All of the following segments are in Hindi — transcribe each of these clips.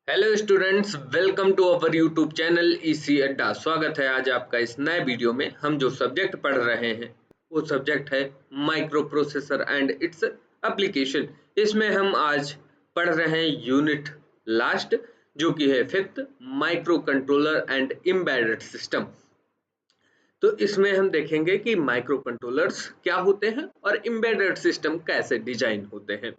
Hello students, welcome to our YouTube channel इसी अड्डा। स्वागत है आज आपका इस नए वीडियो में। हम जो सब्जेक्ट पढ़ रहे हैं वो सब्जेक्ट है micro processor and its application. इसमें हम आज पढ़ रहे हैं यूनिट लास्ट, जो कि है fifth, micro controller and embedded system. तो इसमें हम देखेंगे कि माइक्रो कंट्रोलर्स क्या होते हैं और एम्बेडेड सिस्टम कैसे डिजाइन होते हैं।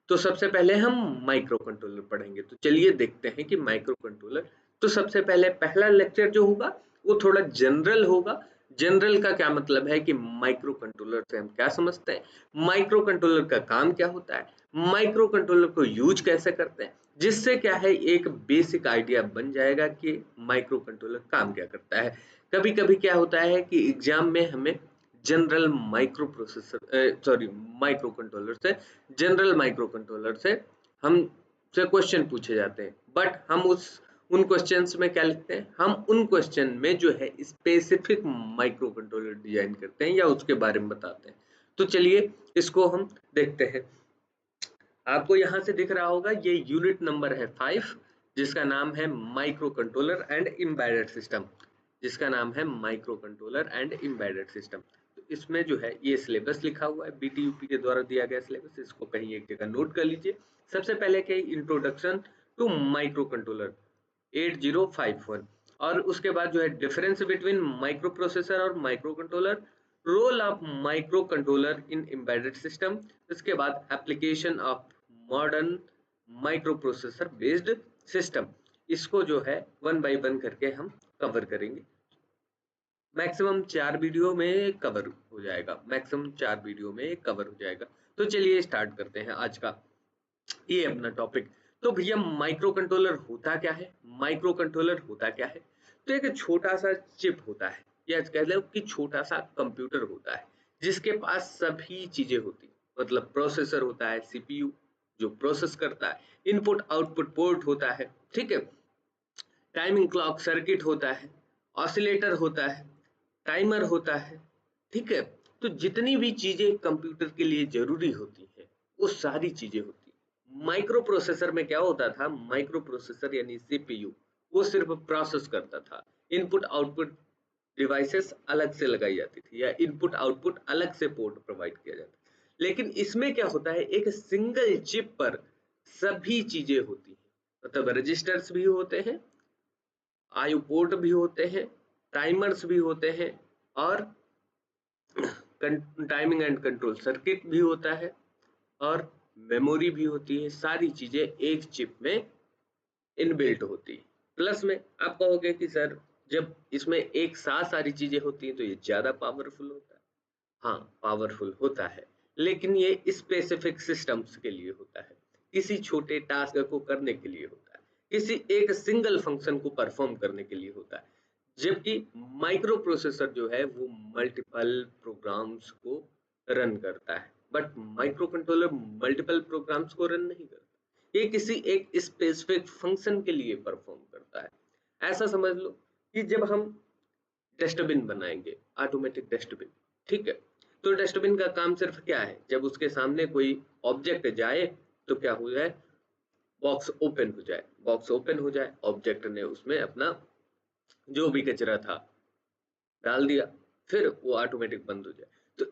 तो सबसे पहले हम माइक्रो कंट्रोलर पढ़ेंगे। तो चलिए देखते हैं कि माइक्रो कंट्रोलर। तो सबसे पहले पहला लेक्चर जो होगा वो थोड़ा जनरल होगा। जनरल का क्या मतलब है कि माइक्रो कंट्रोलर से हम क्या समझते हैं, माइक्रो कंट्रोलर का काम क्या होता है, माइक्रो कंट्रोलर को यूज कैसे करते हैं, जिससे क्या है एक बेसिक आइडिया बन जाएगा कि माइक्रो कंट्रोलर काम क्या करता है। कभी कभी क्या होता है कि एग्जाम में हमें general micro processor micro controller से जनरल माइक्रो कंट्रोलर से हम से क्वेश्चन पूछे जाते हैं, बट हम उन क्वेश्चंस में क्या लिखते हैं, हम उन क्वेश्चन में जो है स्पेसिफिक माइक्रो कंट्रोलर डिजाइन करते हैं या उसके बारे में बताते हैं। तो चलिए इसको हम देखते हैं। आपको यहाँ से दिख रहा होगा ये यूनिट नंबर है 5, जिसका नाम है micro controller and embedded system, जिसका नाम है micro controller and embedded system. तो इसमें जो है ये सिलेबस लिखा हुआ है, बीटीयूपी के द्वारा दिया गया सिलेबस, इसको कहीं एक जगह नोट कर लीजिए। सबसे पहले क्या, इंट्रोडक्शन टू माइक्रो कंट्रोलर 8051, और उसके बाद जो है डिफरेंस बिटवीन माइक्रो प्रोसेसर और microcontroller, role of microcontroller in embedded system, इसके बाद application of modern microprocessor based system. इसको जो है वन बाय वन करके हम कवर करेंगे। मैक्सिमम 4 वीडियो में कवर हो जाएगा, मैक्सिमम 4 वीडियो में कवर हो जाएगा। तो चलिए स्टार्ट करते हैं आज का ये अपना टॉपिक। तो भैया माइक्रो कंट्रोलर होता क्या है, माइक्रो कंट्रोलर होता क्या है। तो एक छोटा सा चिप होता है, या कह लो कि छोटा सा कंप्यूटर होता है, जिसके पास सभी चीजें होती, मतलब प्रोसेसर होता है, सीपीयू जो प्रोसेस करता है, इनपुट आउटपुट पोर्ट होता है, ठीक है, टाइमिंग क्लॉक सर्किट होता है, ऑसिलेटर होता है, टाइमर होता है, ठीक है। तो जितनी भी चीजें कंप्यूटर के लिए जरूरी होती हैं वो सारी चीजें होती हैं। माइक्रो प्रोसेसर में क्या होता था, माइक्रो प्रोसेसर यानी सीपीयू वो सिर्फ प्रोसेस करता था, इनपुट आउटपुट डिवाइसेस अलग से लगाई जाती थी या इनपुट आउटपुट अलग से पोर्ट प्रोवाइड किया जाता। लेकिन इसमें क्या होता है, एक सिंगल चिप पर सभी चीजें होती हैं, मतलब रजिस्टर्स भी होते हैं, आईओ पोर्ट भी होते हैं, टाइमर्स भी होते हैं, और टाइमिंग एंड कंट्रोल सर्किट भी होता है, और मेमोरी भी होती है। सारी चीजें एक चिप में इनबिल्ट होती है। प्लस में आप कहोगे कि सर जब इसमें एक साथ सारी चीजें होती हैं तो ये ज्यादा पावरफुल होता है। हाँ, पावरफुल होता है, लेकिन ये स्पेसिफिक सिस्टम्स के लिए होता है, किसी छोटे टास्क को करने के लिए होता है, किसी एक सिंगल फंक्शन को परफॉर्म करने के लिए होता है। जबकि माइक्रो प्रोसेसर जो है वो मल्टीपल प्रोग्राम्स को रन करता है, but microcontroller multiple programs को रन नहीं करता, ये किसी एक स्पेसिफिक फंक्शन के लिए परफॉर्म करता है। ऐसा समझ लो कि जब हम डस्टबिन बनाएंगे, ऑटोमेटिक डस्टबिन, ठीक है, तो डस्टबिन का काम सिर्फ क्या है, जब उसके सामने कोई ऑब्जेक्ट जाए तो क्या हो जाए, बॉक्स ओपन हो जाए, बॉक्स ओपन हो जाए, ऑब्जेक्ट ने उसमें अपना जो भी कचरा था डाल दिया, फिर वो ऑटोमेटिक बंद हो जाए। तो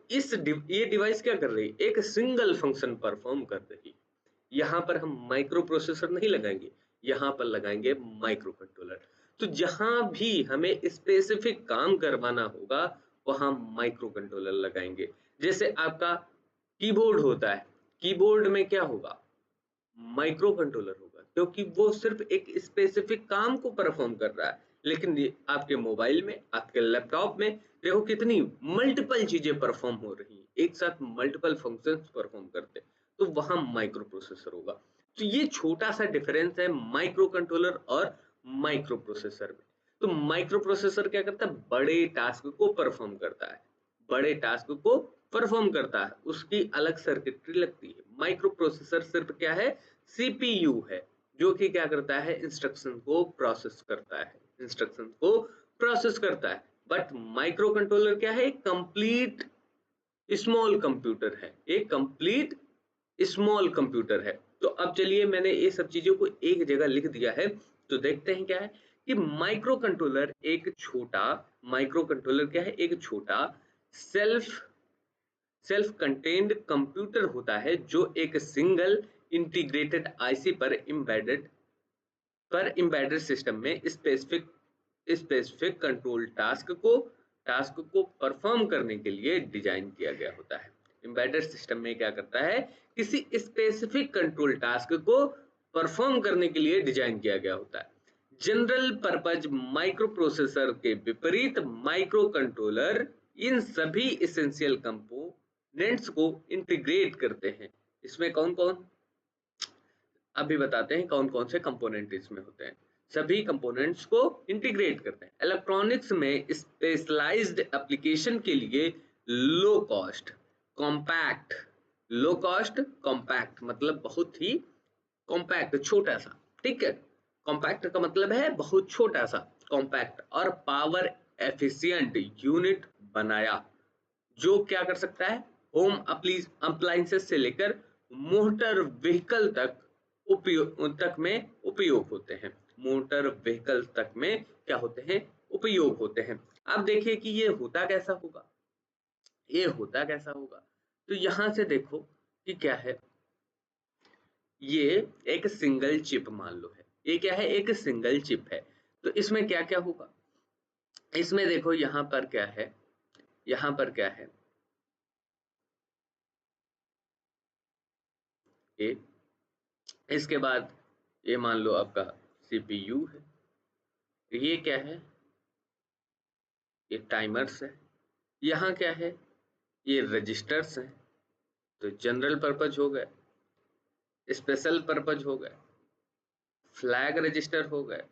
ये डिवाइस क्या कर रही है, एक सिंगल फंक्शन परफॉर्म कर रही है। यहाँ पर हम माइक्रो प्रोसेसर नहीं लगाएंगे, यहाँ पर लगाएंगे माइक्रो कंट्रोलर। तो जहां भी हमें स्पेसिफिक काम करवाना होगा वहां माइक्रो कंट्रोलर लगाएंगे। जैसे आपका कीबोर्ड होता है, कीबोर्ड में क्या होगा, माइक्रो कंट्रोलर होगा, क्योंकि वो सिर्फ एक स्पेसिफिक काम को परफॉर्म कर रहा है। लेकिन आपके मोबाइल में, आपके लैपटॉप में देखो कितनी मल्टीपल चीजें परफॉर्म हो रही हैं, एक साथ मल्टीपल फंक्शंस परफॉर्म करते हैं, तो वहां माइक्रो प्रोसेसर होगा। तो ये छोटा सा डिफरेंस है माइक्रो कंट्रोलर और माइक्रो प्रोसेसर में। तो माइक्रो प्रोसेसर क्या करता है, बड़े टास्क को परफॉर्म करता है, बड़े टास्क को परफॉर्म करता है, उसकी अलग सर्किटरी लगती है। माइक्रो प्रोसेसर सिर्फ क्या है, सीपीयू है, जो कि क्या करता है, इंस्ट्रक्शन को प्रोसेस करता है, इंस्ट्रक्शन को प्रोसेस करता है। बट माइक्रो कंट्रोलर क्या है, कंप्लीट स्मॉल कंप्यूटर है, एक कंप्लीट स्मॉल कंप्यूटर है। तो अब चलिए मैंने ये सब चीजों को एक जगह लिख दिया है, तो देखते हैं क्या है कि माइक्रो कंट्रोलर क्या है, एक छोटा सेल्फ कंटेन्ड कंप्यूटर होता है जो एक सिंगल इंटीग्रेटेड आईसी पर एम्बेडेड सिस्टम में स्पेसिफिक कंट्रोल टास्क को परफॉर्म करने के लिए डिजाइन किया गया होता है। एम्बेडेड सिस्टम में क्या करता है, किसी स्पेसिफिक कंट्रोल टास्क को परफॉर्म करने के लिए डिजाइन किया गया होता है। जनरल पर्पज माइक्रो प्रोसेसर के विपरीत माइक्रो कंट्रोलर इन सभी एसेंशियल कंपोनेंट्स को इंटीग्रेट करते हैं। इसमें कौन कौन, अभी बताते हैं कौन कौन से कंपोनेंट इसमें होते हैं। सभी कंपोनेंट्स को इंटीग्रेट करते हैं। इलेक्ट्रॉनिक्स में स्पेशलाइज्ड एप्लीकेशन के लिए लो कॉस्ट कॉम्पैक्ट मतलब बहुत ही कॉम्पैक्ट, छोटा सा, ठीक है। कॉम्पैक्ट का मतलब है बहुत छोटा सा, कॉम्पैक्ट और पावर एफिशिएंट यूनिट बनाया, जो क्या कर सकता है, होम अप्लायंसेस से लेकर मोटर व्हीकल तक में उपयोग होते हैं। मोटर व्हीकल तक में क्या होते हैं, उपयोग होते हैं। अब देखिए कि ये होता कैसा होगा, तो यहां से देखो कि क्या है, ये एक सिंगल चिप मान लो है, ये क्या है, एक सिंगल चिप है। तो इसमें क्या क्या होगा, इसमें देखो यहाँ पर क्या है, ये, इसके बाद ये मान लो आपका सीपीयू है, ये क्या है, ये टाइमर्स है, यहाँ क्या है, ये रजिस्टर्स हैं। तो जनरल पर्पज हो गए, स्पेशल पर्पज हो गए, फ्लैग रजिस्टर हो गए,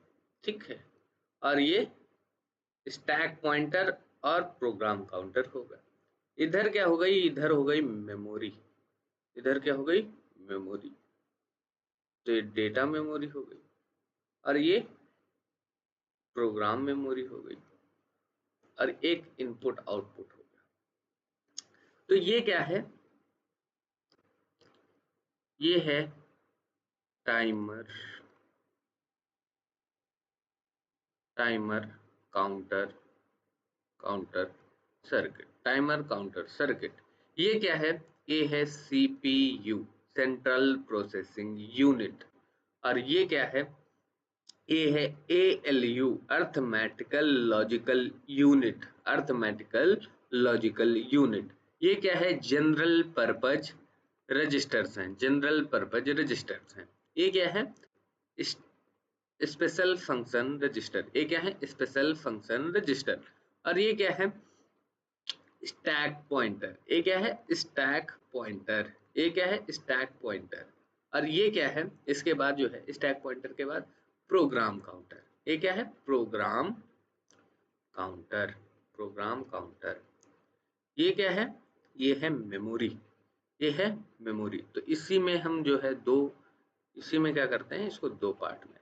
ठीक है, और ये स्टैक पॉइंटर और प्रोग्राम काउंटर हो गए। इधर क्या हो गई, इधर हो गई मेमोरी, इधर क्या हो गई, मेमोरी, तो ये डेटा मेमोरी हो गई, और ये प्रोग्राम मेमोरी हो गई, और एक इनपुट आउटपुट हो गया। तो ये क्या है, ये है timer counter circuit, timer counter circuit. ये क्या है, ये है सीपीयू, सेंट्रल प्रोसेसिंग यूनिट, और ये क्या है, ये है एएलयू, अर्थमेटिकल लॉजिकल यूनिट। ये क्या है, जनरल पर्पज रजिस्टर्स हैं। ये क्या है, स्पेशल फंक्शन रजिस्टर, ये क्या है, स्पेशल फंक्शन रजिस्टर, और ये क्या है, स्टैक पॉइंटर, ये क्या है, स्टैक पॉइंटर, ये क्या है, स्टैक पॉइंटर, और ये क्या है, इसके बाद जो है स्टैक पॉइंटर के बाद प्रोग्राम काउंटर, ये क्या है, प्रोग्राम काउंटर, ये क्या है, ये है मेमोरी, तो इसी में हम जो है इसी में क्या करते हैं, इसको दो पार्ट में,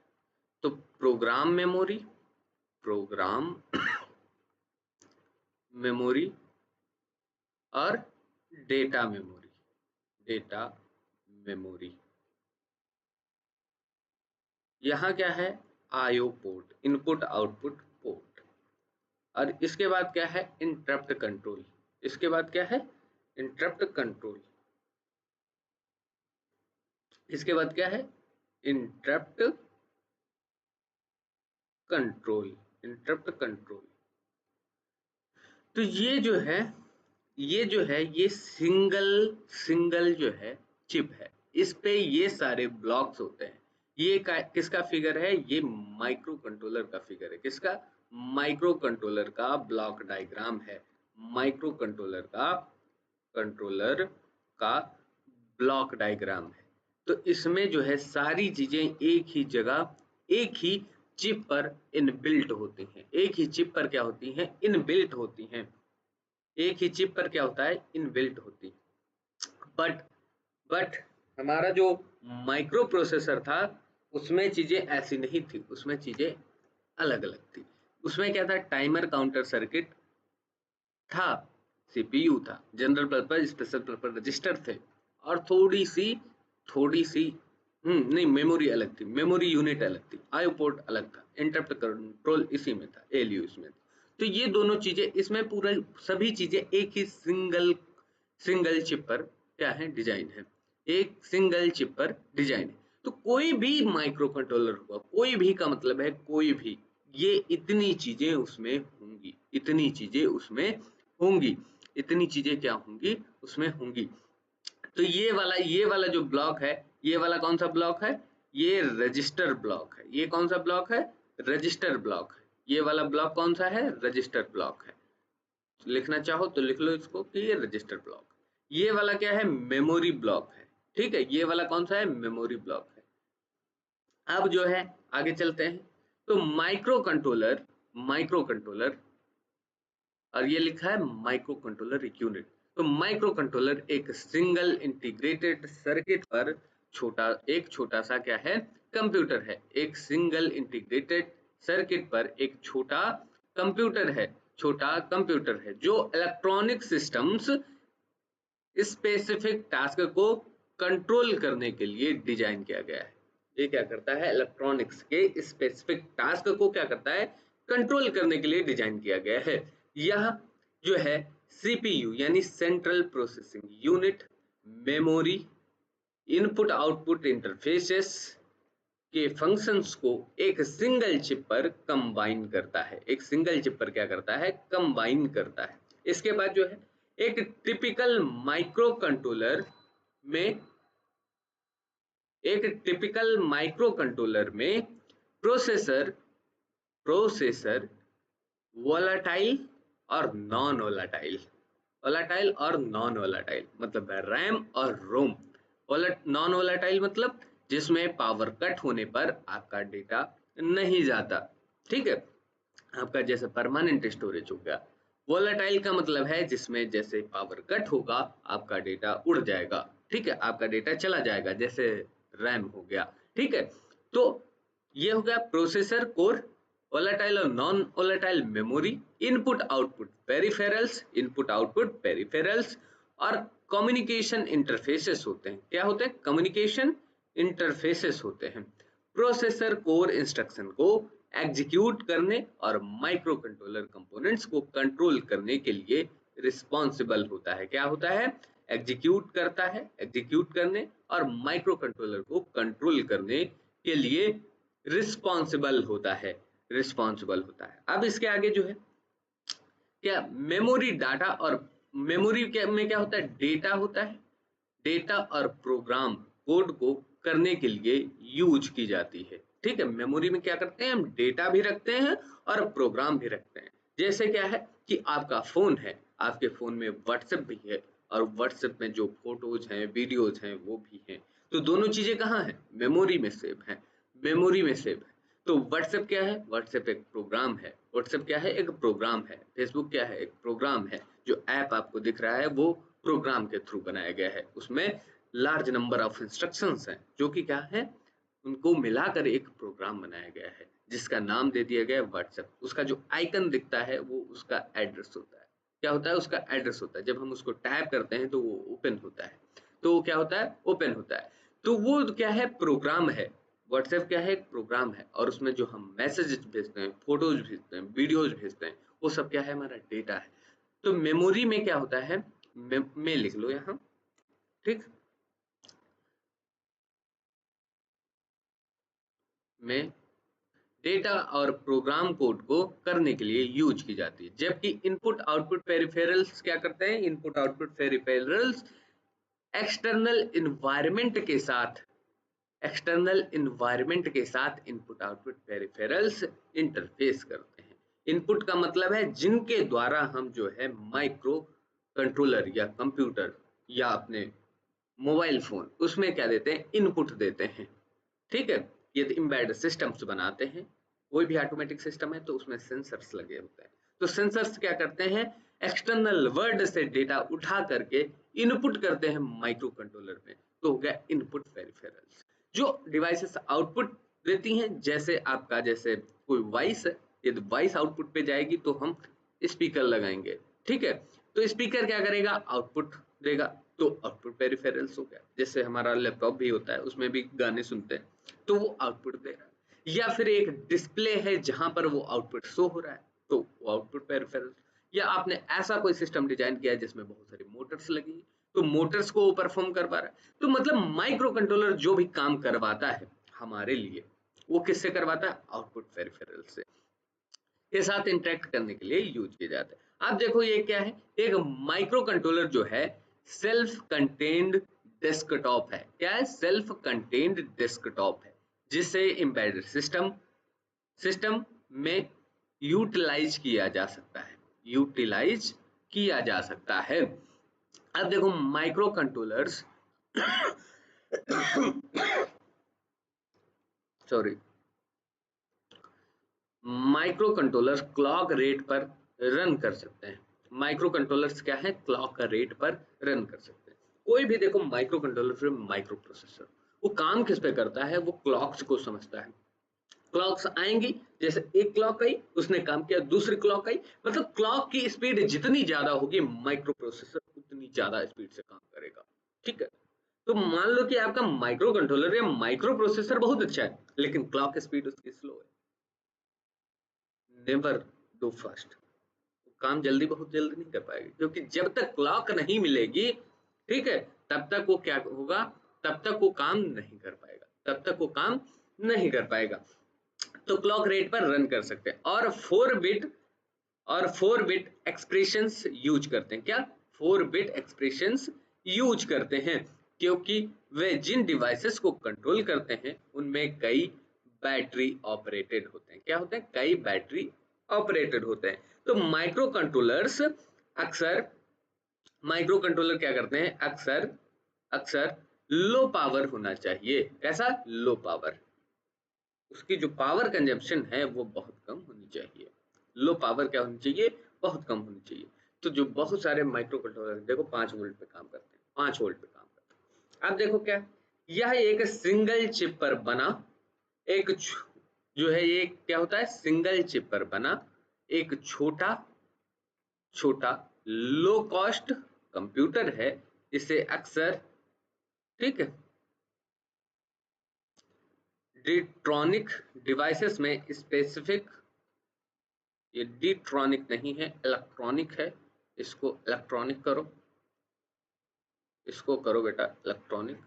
तो प्रोग्राम मेमोरी और डेटा मेमोरी। यहाँ क्या है, IO port, input output port, और इसके बाद क्या है, इंटरप्ट कंट्रोल, इसके बाद क्या है, इंटरप्ट कंट्रोल। तो ये सिंगल जो है चिप है, इस पे ये सारे ब्लॉक्स होते हैं। ये किसका फिगर है, ये माइक्रो कंट्रोलर का फिगर है, किसका, माइक्रो कंट्रोलर का ब्लॉक डायग्राम है, माइक्रो कंट्रोलर का ब्लॉक डायग्राम है। तो इसमें जो है सारी चीजें एक ही जगह, एक ही चिप पर इनबिल्ट होती हैं, एक ही चिप पर क्या होती हैं, इनबिल्ट होती हैं, एक ही चिप पर क्या होता है, इनबिल्ट होती। बट बट हमारा जो माइक्रो प्रोसेसर था, उसमें चीजें ऐसी नहीं थी, उसमें चीजें अलग अलग थी। उसमें क्या था, टाइमर काउंटर सर्किट था, सीपीयू था, general purpose special purpose register थे, और थोड़ी सी नहीं, मेमोरी अलग थी, मेमोरी यूनिट अलग थी, आईओ पोर्ट अलग था, इंटरप्ट कंट्रोल इसी में था, एएलयू इसमें था। तो ये दोनों चीजें इसमें पूरा सभी चीजें एक ही सिंगल चिप पर क्या है, डिजाइन है, एक सिंगल चिप पर डिजाइन है। तो कोई भी माइक्रो कंट्रोलर होगा, कोई भी का मतलब है कोई भी, ये इतनी चीजें उसमें होंगी, इतनी चीजें उसमें होंगी, इतनी चीजें क्या होंगी उसमें होंगी। तो ये वाला जो ब्लॉक है, ये वाला कौन सा ब्लॉक है, ये रजिस्टर ब्लॉक है। ये कौन सा ब्लॉक है, रजिस्टर ब्लॉक है। ये वाला ब्लॉक कौन सा है, रजिस्टर ब्लॉक है। लिखना चाहो तो लिख लो इसको कि ये रजिस्टर ब्लॉक। ये वाला क्या है, मेमोरी ब्लॉक है। ठीक है, ये वाला कौन सा है, मेमोरी ब्लॉक है। अब जो है आगे चलते हैं। तो माइक्रो कंट्रोलर और ये लिखा है माइक्रो कंट्रोलर यूनिट। तो माइक्रो कंट्रोलर एक सिंगल इंटीग्रेटेड सर्किट पर छोटा सा क्या है, कंप्यूटर है। एक सिंगल इंटीग्रेटेड सर्किट पर एक छोटा कंप्यूटर है जो इलेक्ट्रॉनिक सिस्टम्स स्पेसिफिक टास्क को कंट्रोल करने के लिए डिजाइन किया गया है। ये क्या करता है, इलेक्ट्रॉनिक्स के स्पेसिफिक टास्क को क्या करता है, कंट्रोल करने के लिए डिजाइन किया गया है। यह जो है सीपीयू यानी central processing unit, memory, input output interfaces के फंक्शंस को एक सिंगल चिप पर कंबाइन करता है। एक सिंगल चिप पर क्या करता है, कंबाइन करता है। इसके बाद जो है एक टिपिकल माइक्रो कंट्रोलर में प्रोसेसर वोलाटाइल और नॉन वोलाटाइल मतलब रैम और रोम। नॉन वोलाटाइल मतलब जिसमें पावर कट होने पर आपका डेटा नहीं जाता। ठीक है, आपका जैसे परमानेंट स्टोरेज हो गया। वोलेटाइल का मतलब है जिसमें जैसे पावर कट होगा आपका डेटा उड़ जाएगा। ठीक है, आपका डेटा चला जाएगा, जैसे रैम हो गया। ठीक है, तो ये हो गया प्रोसेसर कोर, वोलेटाइल और non volatile memory, input output peripherals और कम्युनिकेशन इंटरफेसेस होते हैं। क्या होते हैं, कम्युनिकेशन इंटरफेसेस होते हैं। प्रोसेसर कोर इंस्ट्रक्शन को एग्जीक्यूट करने और माइक्रो कंट्रोलर कंपोनेंट्स को कंट्रोल करने के लिए रिस्पॉन्सिबल होता है। क्या होता है, एग्जीक्यूट करने और माइक्रो कंट्रोलर को कंट्रोल करने के लिए रिस्पॉन्सिबल होता है। अब इसके आगे जो है क्या, मेमोरी डाटा और में क्या होता है, डेटा होता है। डेटा और प्रोग्राम कोड को करने के लिए यूज की जाती है। ठीक है, मेमोरी में क्या करते हैं, हम डेटा भी रखते हैं और प्रोग्राम भी रखते हैं। जैसे क्या है कि आपका फोन है, आपके फोन में व्हाट्सएप भी है और व्हाट्सएप में जो फोटोज हैं, वीडियोज हैं वो भी हैं। तो दोनों चीजें कहाँ हैं, मेमोरी में सेव है। तो व्हाट्सएप क्या है, व्हाट्सएप एक प्रोग्राम है। फेसबुक क्या है, एक प्रोग्राम है। जो ऐप आपको दिख रहा है वो प्रोग्राम के थ्रू बनाया गया है। उसमें लार्ज नंबर ऑफ इंस्ट्रक्शंस हैं जो कि क्या है, उनको मिलाकर एक प्रोग्राम बनाया गया है जिसका नाम दे दिया गया है व्हाट्सएप। उसका जो आइकन दिखता है वो उसका एड्रेस होता है। क्या होता है, उसका एड्रेस होता है। जब हम उसको टैप करते हैं तो वो ओपन होता है। तो वो क्या है, प्रोग्राम है। व्हाट्सएप क्या है, एक प्रोग्राम है और उसमें जो हम मैसेजेस भेजते हैं, फोटोज भेजते हैं, वीडियोज भेजते हैं, वो सब क्या है, हमारा डेटा है। तो मेमोरी में क्या होता है, में लिख लो यहाँ। ठीक, में डेटा और प्रोग्राम कोड को करने के लिए यूज की जाती है। जबकि इनपुट आउटपुट पेरिफेरल्स क्या करते हैं, एक्सटर्नल इन्वायरमेंट के साथ इनपुट आउटपुट पेरिफेरल्स इंटरफेस करते हैं। इनपुट का मतलब है जिनके द्वारा हम जो है माइक्रो कंट्रोलर या कंप्यूटर या अपने मोबाइल फोन उसमें क्या देते हैं, इनपुट देते हैं। ठीक है, ये एम्बेडेड सिस्टम्स बनाते हैं। कोई भी ऑटोमेटिक सिस्टम है तो उसमें सेंसर्स लगे होते हैं। तो सेंसर्स क्या करते हैं, एक्सटर्नल वर्ल्ड से डेटा उठा करके इनपुट करते हैं माइक्रो कंट्रोलर में। तो हो गया इनपुट पेरिफेरल्स। जो डिवाइसेस आउटपुट देती हैं, जैसे आपका जैसे कोई वॉइस है, यदि वॉइस आउटपुट पे जाएगी तो हम स्पीकर लगाएंगे। ठीक है, तो स्पीकर क्या करेगा, आउटपुट देगा। तो आउटपुट पेरिफेरल्स हो गया। जैसे हमारा लैपटॉप भी होता है, उसमें भी गाने सुनते हैं, तो वो आउटपुट दे रहा है। या फिर एक डिस्प्ले है जहां पर वो आउटपुट शो हो रहा है, तो वो आउटपुट पेरिफेरल्स। या आपने ऐसा कोई सिस्टम डिजाइन किया है जिसमें बहुत सारी मोटर्स लगी, तो मोटर्स को परफॉर्म करवा रहा है। तो मतलब माइक्रो कंट्रोलर जो भी काम करवाता है हमारे लिए, वो किससे करवाता है? आउटपुट पेरिफेरल से, के साथ इंटरेक्ट करने के लिए यूज किया जाता है। आप देखो ये क्या है, एक माइक्रो कंट्रोलर जो है सेल्फ कंटेन्ड डेस्कटॉप है। क्या है? सेल्फ कंटेन्ड डेस्कटॉप है, जिसे एम्बेडेड सिस्टम में यूटिलाइज किया जा सकता है, यूटिलाइज किया जा सकता है। अब देखो micro controllers sorry, micro controller clock rate पर रन कर सकते हैं। माइक्रो कंट्रोलर्स क्या है? क्लॉक रेट पर रन कर सकते हैं। कोई भी देखो माइक्रो कंट्रोलर फिर माइक्रो प्रोसेसर, वो काम किस पे करता है? वो क्लॉक्स को समझता है। क्लॉक्स आएंगी, जैसे एक क्लॉक आई, उसने काम किया, दूसरी क्लॉक आई, मतलब क्लॉक की स्पीड जितनी ज्यादा होगी माइक्रो प्रोसेसर उतनी ज्यादा स्पीड से काम करेगा। ठीक है, तो मान लो कि आपका माइक्रो कंट्रोलर या माइक्रो प्रोसेसर बहुत अच्छा है, लेकिन क्लॉक स्पीड उसकी स्लो है। नेवर डू फास्ट, काम जल्दी बहुत जल्दी नहीं कर पाएगी, क्योंकि जब तक क्लॉक नहीं मिलेगी, ठीक है, तब तक वो क्या होगा? तब तक वो काम नहीं कर पाएगा, तब तक वो काम नहीं कर पाएगा। तो क्लॉक रेट पर रन कर सकते हैं, और 4 बिट एक्सप्रेशंस यूज करते हैं। क्या? 4 बिट एक्सप्रेशंस यूज करते हैं, क्योंकि वे जिन डिवाइसेस को कंट्रोल करते हैं उनमें कई बैटरी ऑपरेटेड होते हैं। क्या होते हैं? कई बैटरी ऑपरेटेड होते हैं। तो माइक्रो कंट्रोलर क्या करते हैं? अक्सर अक्सर लो पावर होना चाहिए। कैसा? लो पावर, उसकी जो पावर कंजम्पशन है वो बहुत कम होनी चाहिए। लो पावर क्या होनी चाहिए? बहुत कम होनी चाहिए। तो जो बहुत सारे माइक्रो कंट्रोलर देखो 5 वोल्ट पे काम करते हैं, 5 वोल्ट पे काम करते हैं। अब देखो क्या, यह एक सिंगल चिप पर बना जो है, ये क्या होता है? सिंगल चिप पर बना एक छोटा छोटा लो कॉस्ट कंप्यूटर है, जिसे अक्सर, ठीक है, डिट्रॉनिक डिवाइसेस में स्पेसिफिक, ये डिट्रॉनिक नहीं है, इलेक्ट्रॉनिक है। इसको इलेक्ट्रॉनिक करो, इसको करो बेटा इलेक्ट्रॉनिक।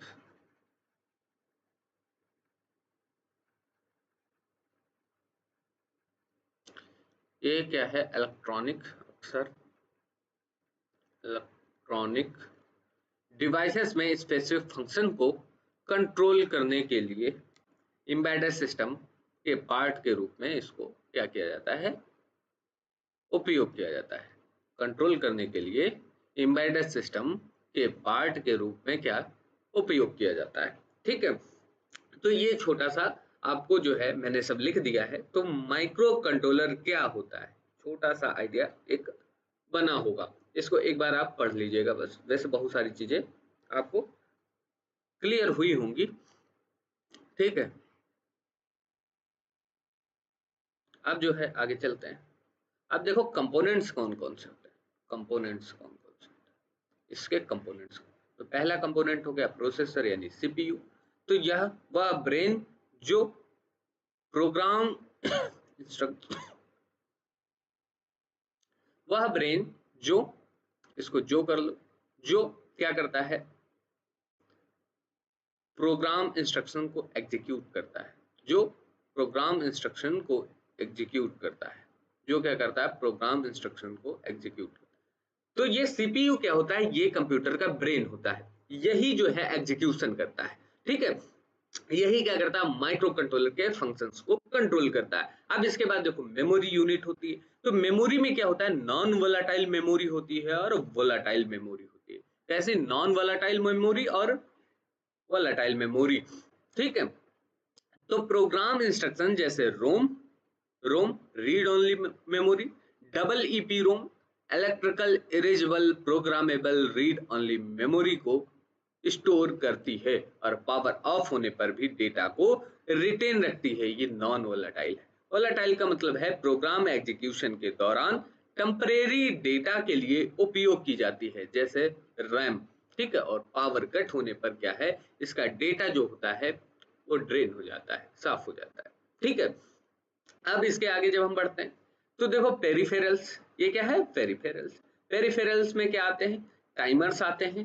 ये क्या है? इलेक्ट्रॉनिक। अक्सर इलेक्ट्रॉनिक डिवाइसेस में स्पेसिफिक फंक्शन को कंट्रोल करने के लिए एम्बेडेड सिस्टम के पार्ट के रूप में इसको क्या किया जाता है? उपयोग किया जाता है। कंट्रोल करने के लिए एम्बेडेड सिस्टम के पार्ट के रूप में क्या उपयोग किया जाता है। ठीक है, तो ये छोटा सा आपको जो है मैंने सब लिख दिया है। तो माइक्रो कंट्रोलर क्या होता है, छोटा सा आइडिया एक बना होगा। इसको एक बार आप पढ़ लीजिएगा बस, वैसे बहुत सारी चीजें आपको क्लियर हुई होंगी। ठीक है, अब जो है आगे चलते हैं। अब देखो कंपोनेंट्स कौन कौन से होते हैं, कंपोनेंट्स कौन कौन से होते हैं, इसके कंपोनेंट्स। तो पहला कंपोनेंट हो गया प्रोसेसर यानी सीपीयू। तो यह वह ब्रेन जो प्रोग्राम इंस्ट्रक्ट वह ब्रेन जो, इसको जो कर लो, जो क्या करता है? प्रोग्राम इंस्ट्रक्शन को एग्जीक्यूट करता है। जो प्रोग्राम इंस्ट्रक्शन को एग्जीक्यूट करता है, जो क्या करता है? प्रोग्राम इंस्ट्रक्शन को एग्जीक्यूट करता है। तो ये सीपीयू क्या होता है? ये कंप्यूटर का ब्रेन होता है, यही जो है एग्जीक्यूशन करता है। ठीक है, यही क्या करता है? माइक्रो कंट्रोलर के फंक्शंस को कंट्रोल करता है। अब इसके बाद देखो मेमोरी यूनिट होती है। तो मेमोरी में क्या होता है? नॉन वोलाटाइल मेमोरी होती है और वोलाटाइल मेमोरी होती है। कैसे? नॉन वोलाटाइल मेमोरी और वोलाटाइल मेमोरी। ठीक है, तो प्रोग्राम इंस्ट्रक्शन जैसे ROM ROM read only memory, double EP ROM electrical erasable programmable read only memory को स्टोर करती है, और पावर ऑफ होने पर भी डेटा को रिटेन रखती है। ये नॉन वोलेटाइल है। वोलेटाइल का मतलब है प्रोग्राम एग्जीक्यूशन के दौरान टेम्परेरी डेटा के लिए उपयोग की जाती है, जैसे रैम। ठीक है, और पावर कट होने पर क्या है, इसका डेटा जो होता है वो ड्रेन हो जाता है, साफ हो जाता है। ठीक है, अब इसके आगे जब हम बढ़ते हैं तो देखो पेरिफेरल्स, ये क्या है, पेरिफेरल्स। पेरिफेरल्स में क्या आते हैं, टाइमर्स आते हैं,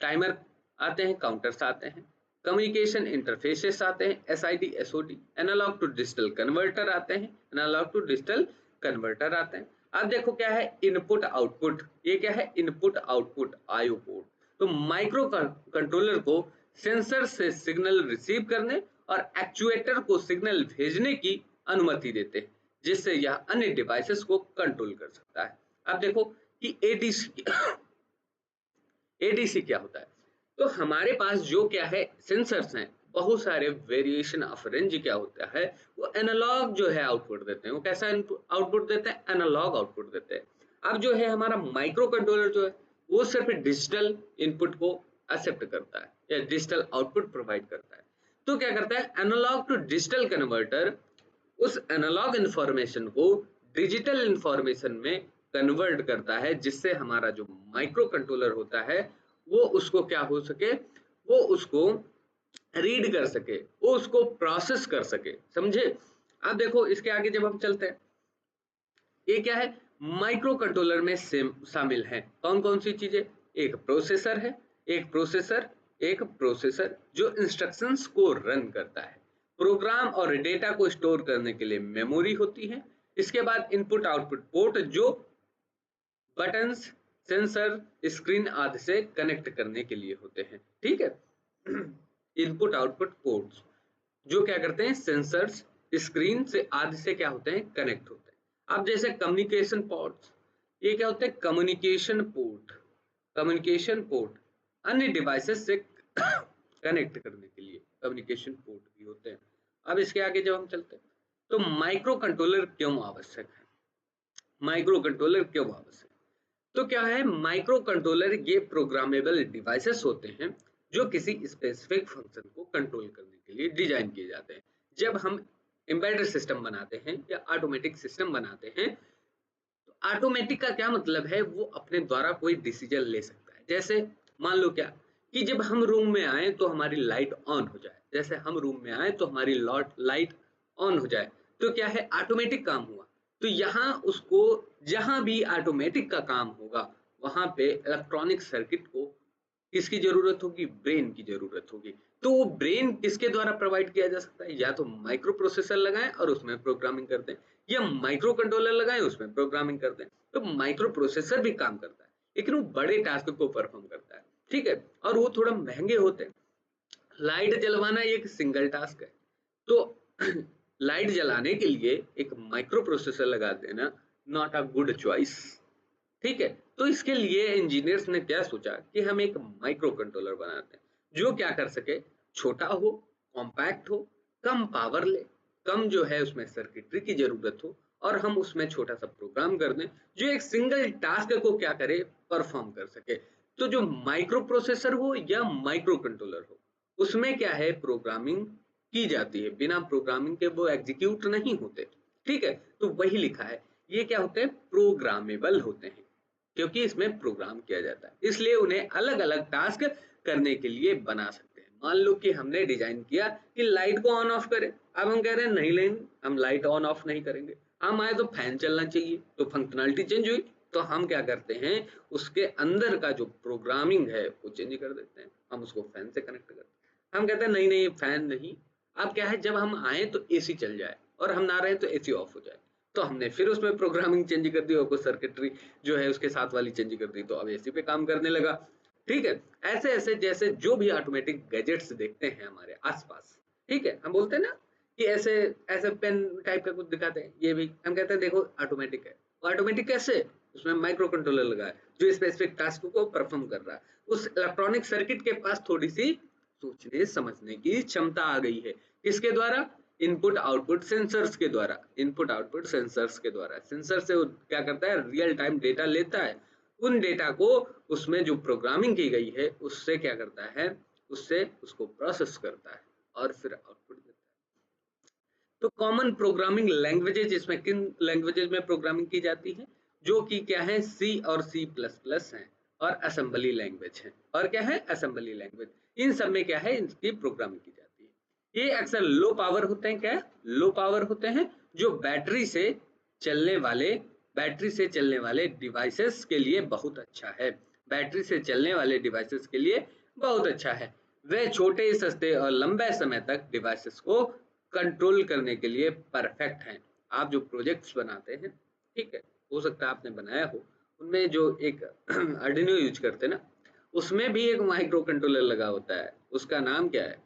टाइमर आते हैं, काउंटर्स आते हैं, कम्युनिकेशन इंटरफेसेस आते हैं, SID SOD, analogue to digital converter आते हैं, एनालॉग टू डिजिटल कन्वर्टर आते हैं। अब देखो क्या है, इनपुट आउटपुट, ये क्या है, इनपुट आउटपुट आईओ पोर्ट। तो माइक्रो कंट्रोलर को सेंसर से सिग्नल रिसीव करने और एक्चुएटर को सिग्नल भेजने की अनुमति देते हैं, जिससे यह अन्य डिवाइसेस को कंट्रोल कर सकता है। अब देखो कि एडीसी एडीसी क्या होता है, तो हमारे पास जो क्या है सेंसर्स हैं, बहुत सारे वेरिएशन ऑफ रेंज क्या होता है, वो एनालॉग जो है आउटपुट देते हैं। वो कैसा आउटपुट देते हैं, एनालॉग आउटपुट देते हैं। अब जो है हमारा माइक्रो कंट्रोलर जो है वो सिर्फ डिजिटल इनपुट को एक्सेप्ट करता है या डिजिटल आउटपुट प्रोवाइड करता है। तो क्या करता है, एनालॉग टू डिजिटल कन्वर्टर उस एनालॉग इंफॉर्मेशन को डिजिटल इंफॉर्मेशन में कन्वर्ट करता है, जिससे हमारा जो माइक्रो कंट्रोलर होता है वो उसको क्या हो सके, वो उसको रीड कर सके, वो उसको प्रोसेस कर सके, समझे। अब देखो इसके आगे जब हम चलते हैं, ये क्या है, माइक्रो कंट्रोलर में शामिल है कौन कौन सी चीजें, एक प्रोसेसर है, एक प्रोसेसर जो इंस्ट्रक्शंस को रन करता है, प्रोग्राम और डेटा को स्टोर करने के लिए मेमोरी होती है। इसके बाद इनपुट आउटपुट पोर्ट जो बटन्स, सेंसर, स्क्रीन आदि से कनेक्ट करने के लिए होते हैं। ठीक है, इनपुट आउटपुट पोर्ट्स जो क्या करते हैं, सेंसर्स, स्क्रीन से आदि से क्या होते हैं, कनेक्ट होते हैं। अब जैसे कम्युनिकेशन पोर्ट्स, ये क्या होते हैं, कम्युनिकेशन पोर्ट अन्य डिवाइसेस से कनेक्ट करने के लिए कम्युनिकेशन पोर्ट भी होते हैं। अब इसके आगे जब हम चलते हैं तो माइक्रो कंट्रोलर क्यों आवश्यक है, माइक्रो कंट्रोलर क्यों आवश्यक, तो क्या है, माइक्रो कंट्रोलर ये प्रोग्रामेबल डिवाइसेस होते हैं जो किसी स्पेसिफिक फंक्शन को कंट्रोल करने के लिए डिजाइन किए जाते हैं। जब हम एम्बेडेड सिस्टम बनाते हैं या ऑटोमेटिक सिस्टम बनाते हैं, तो ऑटोमेटिक का क्या मतलब है, वो अपने द्वारा कोई डिसीजन ले सकता है। जैसे मान लो क्या कि जब हम रूम में आए तो हमारी लाइट ऑन हो जाए, जैसे हम रूम में आए तो हमारी लाइट ऑन हो जाए, तो क्या है, ऑटोमेटिक काम हुआ। तो यहाँ उसको जहां भी ऑटोमेटिक का काम होगा वहां पे इलेक्ट्रॉनिक सर्किट को किसकी जरूरत होगी, ब्रेन की जरूरत होगी। तो वो ब्रेन किसके द्वारा प्रोवाइड किया जा सकता है, या तो माइक्रो प्रोसेसर लगाएं और उसमें प्रोग्रामिंग कर दें, या माइक्रो कंट्रोलर लगाएं उसमें प्रोग्रामिंग कर दें। तो माइक्रो प्रोसेसर भी काम करता है, लेकिन वो बड़े टास्क को परफॉर्म करता है। ठीक है, और वो थोड़ा महंगे होते हैं। लाइट जलवाना एक सिंगल टास्क है, तो लाइट जलाने के लिए एक माइक्रो प्रोसेसर लगा देना नॉट अ गुड चॉइस। ठीक है, तो इसके लिए इंजीनियर्स ने क्या सोचा कि हम एक माइक्रो कंट्रोलर बनाते हैं जो क्या कर सके, छोटा हो, कॉम्पैक्ट हो, कम पावर ले, कम जो है उसमें सर्किटरी की जरूरत हो, और हम उसमें छोटा सा प्रोग्राम कर दें जो एक सिंगल टास्क को क्या करे, परफॉर्म कर सके। तो जो माइक्रो प्रोसेसर हो या माइक्रो कंट्रोलर हो, उसमें क्या है, प्रोग्रामिंग की जाती है, बिना प्रोग्रामिंग के वो एग्जीक्यूट नहीं होते। ठीक है, तो वही लिखा है, ये क्या होते हैं, प्रोग्रामेबल होते हैं, क्योंकि इसमें प्रोग्राम किया जाता है, इसलिए उन्हें अलग अलग टास्क करने के लिए बना सकते हैं। मान लो कि हमने डिजाइन किया कि लाइट को ऑन ऑफ करें, अब हम कह रहे हैं नहीं लेंगे, हम लाइट ऑन ऑफ नहीं करेंगे, हम आए तो फैन चलना चाहिए, तो फंक्शनलिटी चेंज हुई, तो हम क्या करते हैं, उसके अंदर का जो प्रोग्रामिंग है वो चेंज कर देते हैं, हम उसको फैन से कनेक्ट करते हैं। हम कहते हैं नहीं नहीं फैन नहीं, अब क्या है, जब हम आए तो एसी चल जाए और हम ना रहे तो एसी ऑफ हो जाए, तो हमने फिर उसमें प्रोग्रामिंग चेंज कर दी और कुछ सर्किटरी जो है उसके साथ वाली चेंज कर दी, तो अब एसी पे काम करने लगा। ठीक है, ऐसे ऐसे जैसे जो भी ऑटोमेटिक गैजेट्स देखते हैं हमारे आसपास, ठीक है, हम बोलते हैं ना कि ऐसे ऐसे पेन टाइप का कुछ दिखाते हैं, ये भी हम कहते हैं देखो ऑटोमेटिक है। ऑटोमेटिक कैसे, उसमें माइक्रो कंट्रोलर लगा है जो स्पेसिफिक टास्क को परफॉर्म कर रहा है। उस इलेक्ट्रॉनिक सर्किट के पास थोड़ी सी सोचने समझने की क्षमता आ गई है, किसके द्वारा, इनपुट आउटपुट सेंसर्स के द्वारा, इनपुट आउटपुट सेंसर्स के द्वारा। सेंसर से वो क्या करता है, रियल टाइम डेटा लेता है, उन डेटा को उसमें जो प्रोग्रामिंग की गई है उससे क्या करता है, उससे उसको प्रोसेस करता है और फिर आउटपुट देता है। तो कॉमन प्रोग्रामिंग लैंग्वेजेज, इसमें किन लैंग्वेजेज में प्रोग्रामिंग की जाती है, जो कि क्या है, सी और सी प्लस प्लस है, और असेंबली लैंग्वेज है। और क्या है? Assembly language. इन सब में क्या है? इनकी प्रोग्रामिंग की जाती है। ये अक्सर लो पावर होते हैं। क्या? लो पावर होते हैं, जो बैटरी से चलने वाले डिवाइसेस के लिए बहुत अच्छा है। बैटरी से चलने वाले डिवाइसेस के लिए बहुत अच्छा है। वे छोटे, सस्ते और लंबे समय तक डिवाइसेस को कंट्रोल करने के लिए परफेक्ट हैं। आप जो प्रोजेक्ट्स बनाते हैं, ठीक है, हो सकता है आपने बनाया हो, उनमें जो एक आर्डिनो यूज करते हैं ना, उसमें भी एक माइक्रो कंट्रोलर लगा होता है। उसका नाम क्या है?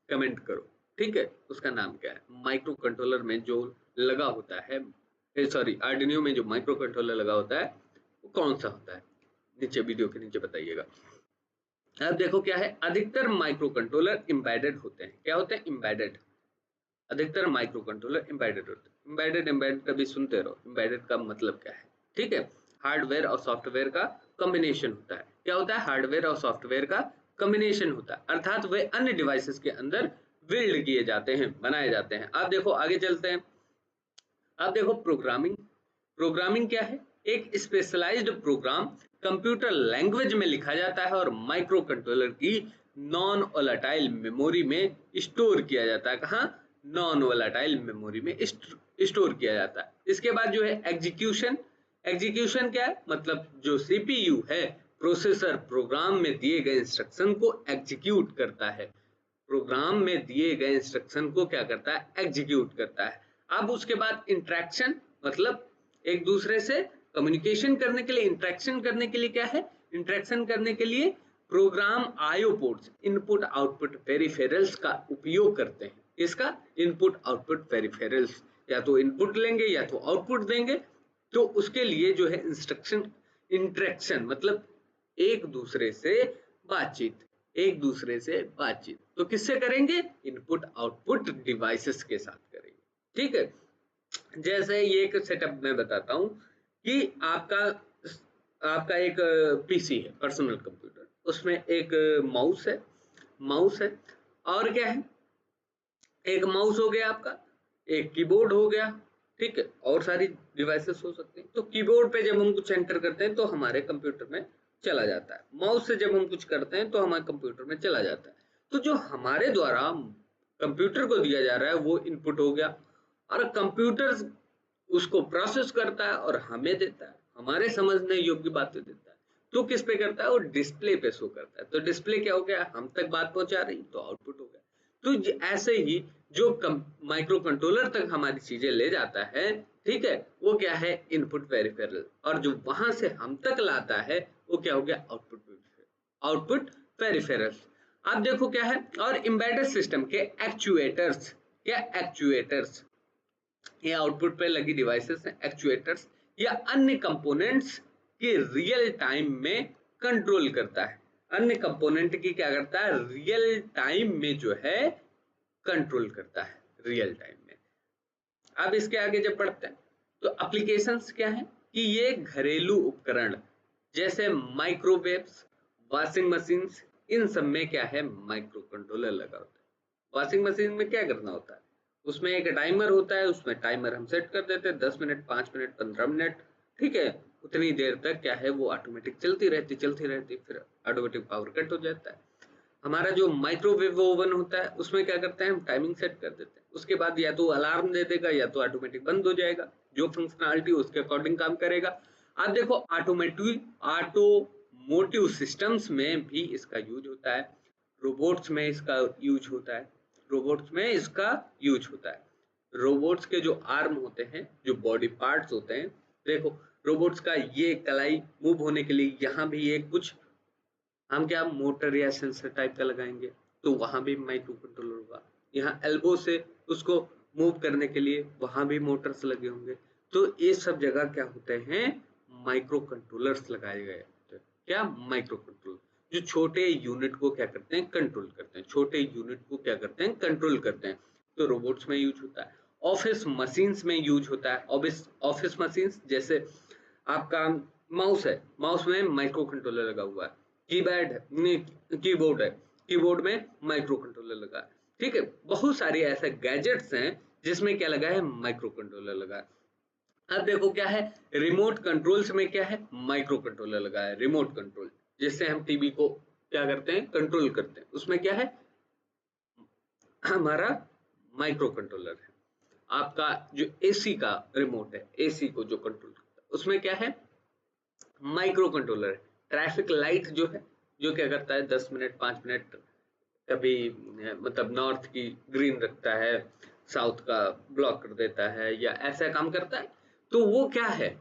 कमेंट करो, ठीक है, उसका नाम क्या है? माइक्रो कंट्रोलर में जो लगा होता है, सॉरी, आर्डिनो में जो माइक्रो कंट्रोलर लगा होता है, वो कौन सा होता है? नीचे वीडियो के नीचे बताइएगा। अब देखो क्या है, अधिकतर माइक्रो कंट्रोलर एम्बेडेड होते हैं। क्या होते हैं? एम्बेडेड। अधिकतर माइक्रो कंट्रोलर एम्बेडेड होते हैं। एम्बेडेड कभी सुनते रहो। एम्बेडेड का मतलब क्या है? ठीक है, हार्डवेयर और सॉफ्टवेयर का कॉम्बिनेशन होता है। क्या होता है? हार्डवेयर और सॉफ्टवेयर का कॉम्बिनेशन होता है, अर्थात वे अन्य डिवाइसेस के अंदर बिल्ड किए जाते हैं, बनाए जाते हैं। आप देखो, आगे चलते हैं। अब देखो प्रोग्रामिंग। प्रोग्रामिंग क्या है? एक स्पेशलाइज्ड प्रोग्राम कंप्यूटर लैंग्वेज में लिखा जाता है और माइक्रो कंट्रोलर की नॉन वोलेटाइल मेमोरी में स्टोर किया जाता है। कहाँ? नॉन वोलेटाइल मेमोरी में स्टोर किया जाता है। इसके बाद जो है एग्जीक्यूशन। एग्जीक्यूशन क्या है? मतलब जो सीपीयू है, प्रोसेसर, प्रोग्राम में दिए गए इंस्ट्रक्शन को एग्जीक्यूट करता है। प्रोग्राम में दिए गए इंस्ट्रक्शन को क्या करता है? एग्जीक्यूट करता है। अब उसके बाद इंटरेक्शन, मतलब एक दूसरे से कम्युनिकेशन करने के लिए, इंटरेक्शन करने के लिए क्या है? इंटरेक्शन करने के लिए program IO ports, input output peripherals का उपयोग करते हैं। इसका इनपुट आउटपुट पेरिफेरल्स, या तो इनपुट लेंगे या तो आउटपुट देंगे। तो उसके लिए जो है इंस्ट्रक्शन, इंटरेक्शन मतलब एक दूसरे से बातचीत, एक दूसरे से बातचीत तो किससे करेंगे? इनपुट आउटपुट डिवाइसेस के साथ करेंगे। ठीक है, जैसे ये एक सेटअप मैं बताता हूं कि आपका आपका एक पीसी है, पर्सनल कंप्यूटर, उसमें एक माउस है, और क्या है? एक माउस हो गया आपका, एक कीबोर्ड हो गया, ठीक है, और सारी डिवाइसेस हो सकते हैं। तो कीबोर्ड पे जब हम कुछ एंटर करते हैं तो हमारे कंप्यूटर में चला जाता है। माउस से जब हम कुछ करते हैं तो हमारे कंप्यूटर में चला जाता है। तो जो हमारे द्वारा कंप्यूटर को दिया जा रहा है वो इनपुट हो गया, और कंप्यूटर उसको प्रोसेस करता है और हमें देता है, हमारे समझने योग्य बातें देता है। तो किस पे करता है? वो डिस्प्ले पे शो करता है। तो डिस्प्ले क्या हो गया? हम तक बात पहुंचा रही, तो आउटपुट हो गया। तो ऐसे ही जो माइक्रो कंट्रोलर तक हमारी चीजें ले जाता है, ठीक है, वो क्या है? Input peripheral. और जो वहां से हम तक लाता है वो क्या हो गया? Output peripherals. आप देखो क्या है, और एम्बेडेड सिस्टम के एक्चुएटर्स, क्या एक्चुएटर्स, ये आउटपुट पे लगी डिवाइसेस हैं, एक्चुएटर्स या अन्य कंपोनेंट्स के रियल टाइम में कंट्रोल करता है। अन्य कंपोनेंट की क्या करता है? रियल टाइम में जो है कंट्रोल करता है, रियल टाइम में। अब इसके आगे जब पढ़ते हैं तो एप्लीकेशंस क्या है कि ये घरेलू उपकरण जैसे माइक्रोवेव्स, वॉशिंग मशीन्स, इन सब में क्या है? माइक्रो कंट्रोलर लगा होता है। वॉशिंग मशीन में क्या करना होता है? उसमें एक टाइमर होता है, उसमें टाइमर हम सेट कर देते हैं 10 मिनट, 5 मिनट, 15 मिनट, ठीक है, उतनी देर तक क्या है वो ऑटोमेटिक चलती रहती, फिर ऑटोमेटिक पावर कट हो जाता है। हमारा जो माइक्रोवेव ओवन होता है उसमें क्या करते हैं? हम टाइमिंग सेट कर देते हैं, उसके बाद या तो अलार्म दे देगा या तो ऑटोमेटिक बंद हो जाएगा, जो फंक्शनलिटी उसके अकॉर्डिंग काम करेगा। आप देखो ऑटोमोटिव सिस्टम्स में भी इसका यूज होता है, रोबोट्स में इसका यूज होता है, रोबोट्स के जो आर्म होते हैं, जो बॉडी पार्ट्स होते हैं, देखो रोबोट्स का ये कलाई मूव होने के लिए यहाँ भी एक कुछ हम क्या मोटर या सेंसर टाइप का लगाएंगे, तो वहां भी माइक्रो कंट्रोलर होगा। यहाँ एल्बो से उसको मूव करने के लिए वहां भी मोटर्स लगे होंगे। तो ये सब जगह क्या होते हैं? माइक्रो कंट्रोलर्स लगाए गए होते हैं। क्या? माइक्रो कंट्रोलर, जो छोटे यूनिट को क्या करते हैं? कंट्रोल करते हैं, छोटे यूनिट को क्या करते हैं? कंट्रोल करते हैं। तो रोबोट्स में यूज होता है, ऑफिस मशीन्स में यूज होता है। ऑफिस मशीन्स जैसे आपका माउस है, माउस में माइक्रो कंट्रोलर लगा हुआ है, कीबोर्ड है, कीबोर्ड में माइक्रो कंट्रोलर लगा है, ठीक है। बहुत सारे ऐसे गैजेट्स हैं जिसमें क्या लगा है? माइक्रो कंट्रोलर लगा है। अब देखो क्या है, रिमोट कंट्रोल्स में क्या है, माइक्रो कंट्रोलर लगा है, रिमोट कंट्रोल, जिससे हम टीवी को क्या करते हैं, कंट्रोल करते हैं। उसमें क्या है, हमारा माइक्रो कंट्रोलर है। आपका जो एसी का रिमोट है, एसी को जो कंट्रोल करता है, उसमें क्या है, माइक्रो कंट्रोलर है। ट्रैफिक लाइट जो है, जो क्या करता है, 10 मिनट 5 मिनट कभी मतलब नॉर्थ की ग्रीन रखता है, साउथ का ब्लॉक कर देता है, या ऐसा काम करता है, तो वो क्या है,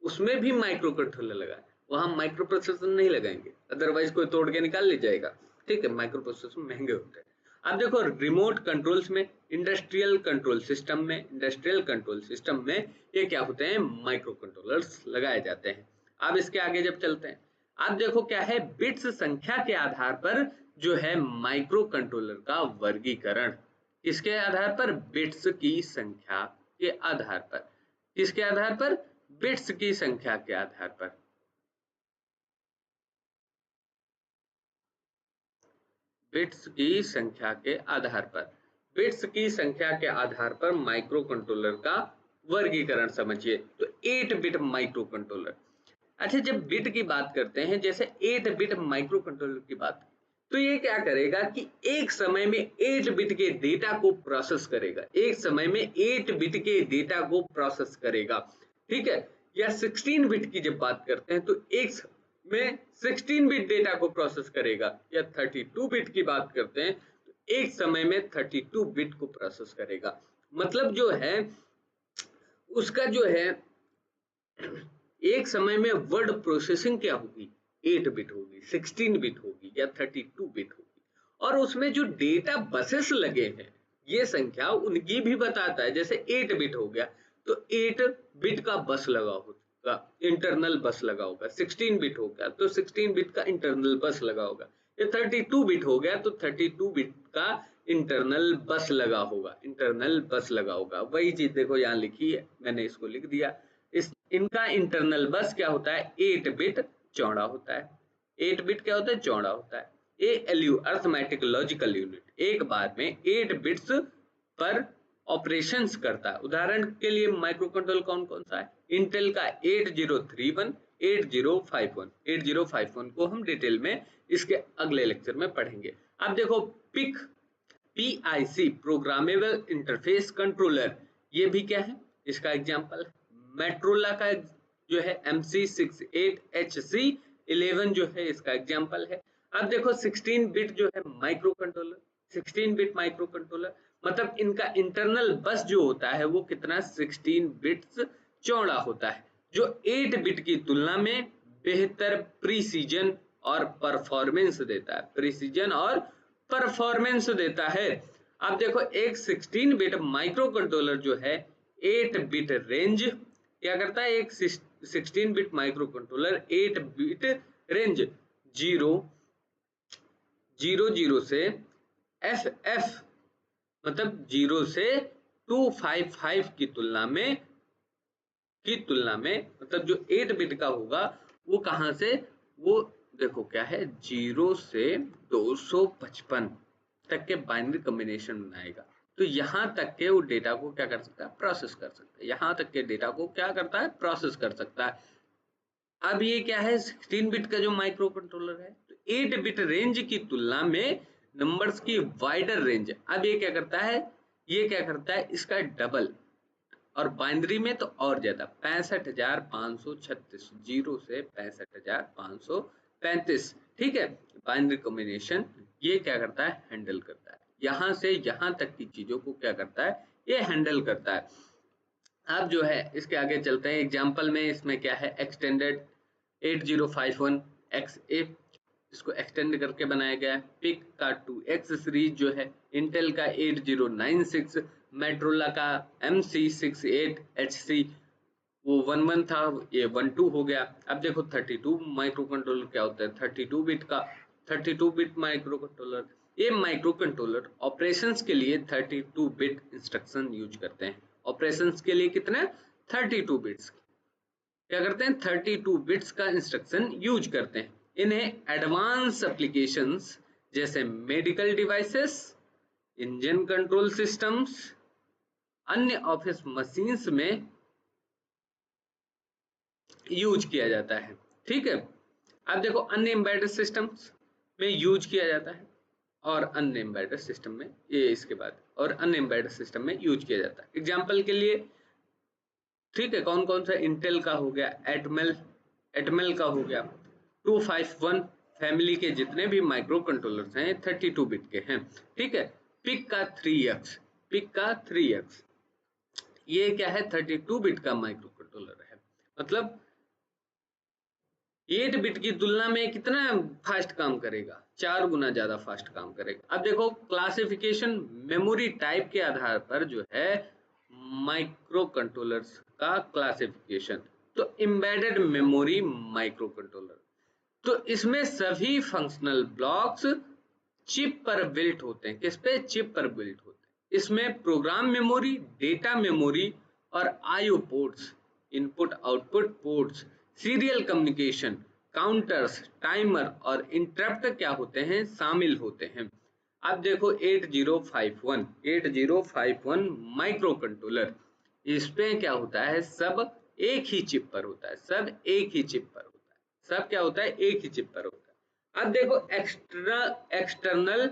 उसमें भी माइक्रो कंट्रोलर लगा है। वहां माइक्रो प्रोसेसर नहीं लगाएंगे, अदरवाइज कोई तोड़ के निकाल ले जाएगा। ठीक है, माइक्रो प्रोसेसर महंगे होते हैं। अब देखो रिमोट कंट्रोल्स में, इंडस्ट्रियल कंट्रोल सिस्टम में ये क्या होते हैं, माइक्रो कंट्रोलर्स लगाए जाते हैं। अब इसके आगे जब चलते हैं, अब देखो क्या है, बिट्स संख्या के आधार पर जो है माइक्रो कंट्रोलर का वर्गीकरण, किसके आधार पर, बिट्स की संख्या के आधार पर, किसके आधार पर, बिट्स की संख्या के आधार पर, बिट्स की संख्या के आधार पर, बिट्स की संख्या के आधार पर माइक्रो कंट्रोलर का वर्गीकरण समझिए। तो 8 बिट माइक्रो कंट्रोलर। अच्छा, जब बिट की बात करते हैं, जैसे 8 बिट माइक्रो कंट्रोलर की बात, तो ये क्या करेगा कि एक समय में 8 बिट के डेटा को प्रोसेस करेगा, एक समय में 8 बिट के डेटा को प्रोसेस करेगा। ठीक है, या 16 बिट की जब बात करते हैं, तो एक में 16 बिट डेटा को प्रोसेस करेगा, या 32 बिट की बात करते हैं, तो एक समय में 32 बिट को प्रोसेस करेगा। मतलब जो है उसका जो है एक समय में वर्ड प्रोसेसिंग क्या होगी, 8 बिट होगी, 16 बिट होगी, या 32 बिट होगी। और उसमें जो डेटा बसेस लगे हैं, ये संख्या उनकी भी बताता है। जैसे 8 बिट हो गया, तो 8 बिट का बस लगा होगा, इंटरनल बस लगा होगा। 16 बिट हो गया तो 16 बिट का इंटरनल बस लगा होगा। ये 32 बिट हो गया तो 32 बिट का इंटरनल बस लगा होगा, इंटरनल बस लगा होगा। वही चीज देखो यहाँ लिखी है, मैंने इसको लिख दिया। इस इनका इंटरनल बस क्या होता है, 8 बिट चौड़ा होता है। 8 बिट क्या होता है, चौड़ा होता है। ALU अर्थमेटिक लॉजिकल यूनिट एक बार में 8 बिट्स पर ऑपरेशंस करता है। उदाहरण के लिए माइक्रो कंट्रोल कौन कौन सा है, इंटेल का 8031, 8051, 8051 को हम डिटेल में इसके अगले लेक्चर में पढ़ेंगे। अब देखो PIC प्रोग्रामेबल इंटरफेस कंट्रोलर, ये भी क्या है, इसका एग्जांपल है। मेट्रोला का जो है MC68HC11 जो है इसका एग्जांपल है। अब देखो 16 बिट जो है micro controller, 16 bit micro controller, मतलब इनका इंटरनल बस जो होता है वो कितना, 16 बिट्स चौड़ा होता है, जो 8 बिट की तुलना में बेहतर प्रीसीजन और परफॉर्मेंस देता है, प्रीसीजन और परफॉर्मेंस देता है। अब देखो एक 16 बिट माइक्रो कंट्रोलर जो है 8 बिट रेंज क्या करता है, एक 16 bit micro controller 8 bit range 0 से FF मतलब 0 से 255 की तुलना में मतलब जो 8 बिट का होगा वो कहां से, वो देखो क्या है, 0 से 255 तक के बाइनरी कॉम्बिनेशन बनाएगा। तो यहां तक के वो डेटा को क्या कर सकता है, प्रोसेस कर सकता है, यहां तक के डेटा को क्या करता है, प्रोसेस कर सकता है। अब ये क्या है, 16 बिट का जो माइक्रो कंट्रोलर है, तो 8 बिट रेंज की तुलना में नंबर्स की वाइडर रेंज। अब ये क्या करता है, ये क्या करता है, इसका डबल, और बाइनरी में तो और ज्यादा, 65,536, 0 से 65,535। ठीक है, बाइनरी कॉम्बिनेशन ये क्या करता है, हैंडल करता है, यहां से यहां तक की चीजों को क्या करता है, ये हैंडल करता है। अब जो है इसके आगे चलते हैं, एग्जांपल में इसमें क्या है, एक्सटेंडेड 8051 XA, इसको एक्सटेंड करके बनाया गया है। पिक का 2X सीरीज जो है, इंटेल का 8096, मेट्रोला का MC68HC वो 11 था, ये 12 हो गया। अब देखो 32 माइक्रो कंट्रोलर क्या होता है, 32 बिट का, 32 बिट माइक्रो कंट्रोलर। ये माइक्रो कंट्रोलर ऑपरेशंस के लिए 32 बिट इंस्ट्रक्शन यूज करते हैं। ऑपरेशंस के लिए कितने, 32 बिट्स क्या करते हैं, 32 बिट्स का इंस्ट्रक्शन यूज करते हैं। इन्हें एडवांस एप्लीकेशंस जैसे medical devices, engine control systems, अन्य ऑफिस मशीन्स में यूज किया जाता है। ठीक है, अब देखो अन्य एम्बेडेड सिस्टम्स में यूज किया जाता है और अन्य एम्बेडेड सिस्टम में, ये इसके बाद, और अन्य एम्बेडेड सिस्टम में यूज किया जाता है। एग्जाम्पल के लिए, ठीक है, कौन कौन सा, इंटेल का हो गया, एटमेल एटमेल का हो गया, 251 फैमिली के जितने भी माइक्रो कंट्रोलर्स हैं 32 बिट के हैं। ठीक है, पिक का 3x, पिक का 3x, ये क्या है, 32 बिट का माइक्रो कंट्रोलर है, मतलब 8 बिट की तुलना में कितना फास्ट काम करेगा, 4 गुना ज्यादा फास्ट काम करेगा। अब देखो क्लासिफिकेशन मेमोरी टाइप के आधार पर जो है माइक्रो कंट्रोलर्स का क्लासिफिकेशन, तो एम्बेडेड मेमोरी माइक्रो कंट्रोलर, तो इसमें सभी फंक्शनल ब्लॉक्स चिप पर बिल्ट होते हैं। किस पे, चिप पर बिल्ट होते हैं। इसमें प्रोग्राम मेमोरी, डेटा मेमोरी और IO ports, input output ports, serial communication, counters, timer और इंटरप्ट क्या होते हैं, शामिल होते हैं। अब देखो 8051 माइक्रो कंट्रोलर, इस पे क्या होता है, सब एक ही चिप पर होता है, सब एक ही चिप पर होता है, सब क्या होता है, एक ही चिप पर होता है। अब देखो external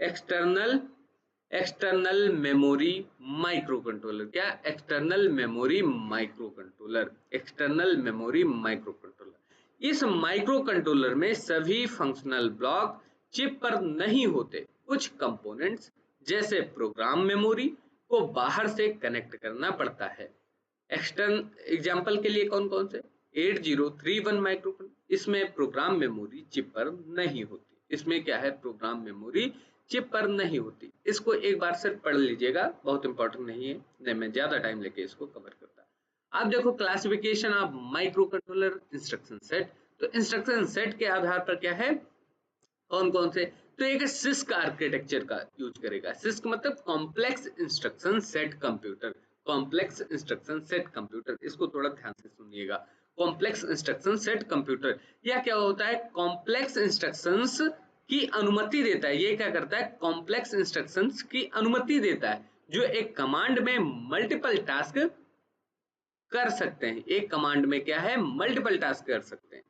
external external memory micro controller, क्या, external memory micro controller, external memory micro controller, इस माइक्रो कंट्रोलर में सभी फंक्शनल ब्लॉक चिप पर नहीं होते, कुछ कंपोनेंट्स जैसे प्रोग्राम मेमोरी को बाहर से कनेक्ट करना पड़ता है। एक्सटर्न एग्जांपल के लिए कौन कौन से, 8031 माइक्रो, इसमें प्रोग्राम मेमोरी चिप पर नहीं होती, इसमें क्या है, प्रोग्राम मेमोरी चिप पर नहीं होती। इसको एक बार सिर्फ पढ़ लीजिएगा, बहुत इंपॉर्टेंट नहीं है, नहीं मैं ज्यादा टाइम लेके इसको कवर करता। अब देखो classification of micro controller instruction set, तो इंस्ट्रक्शन सेट के आधार पर क्या है, कौन कौन से, तो एक सिस्क आर्किटेक्चर का यूज करेगा। सिस्क मतलब complex instruction set computer, complex instruction set computer, इसको थोड़ा ध्यान से सुनिएगा। कॉम्प्लेक्स इंस्ट्रक्शन सेट कंप्यूटर, यह क्या होता है, कॉम्प्लेक्स इंस्ट्रक्शंस की अनुमति देता है। ये क्या करता है, कॉम्प्लेक्स इंस्ट्रक्शंस की अनुमति देता है, जो एक कमांड में मल्टीपल टास्क कर सकते हैं। एक कमांड में क्या है, मल्टीपल टास्क कर सकते हैं।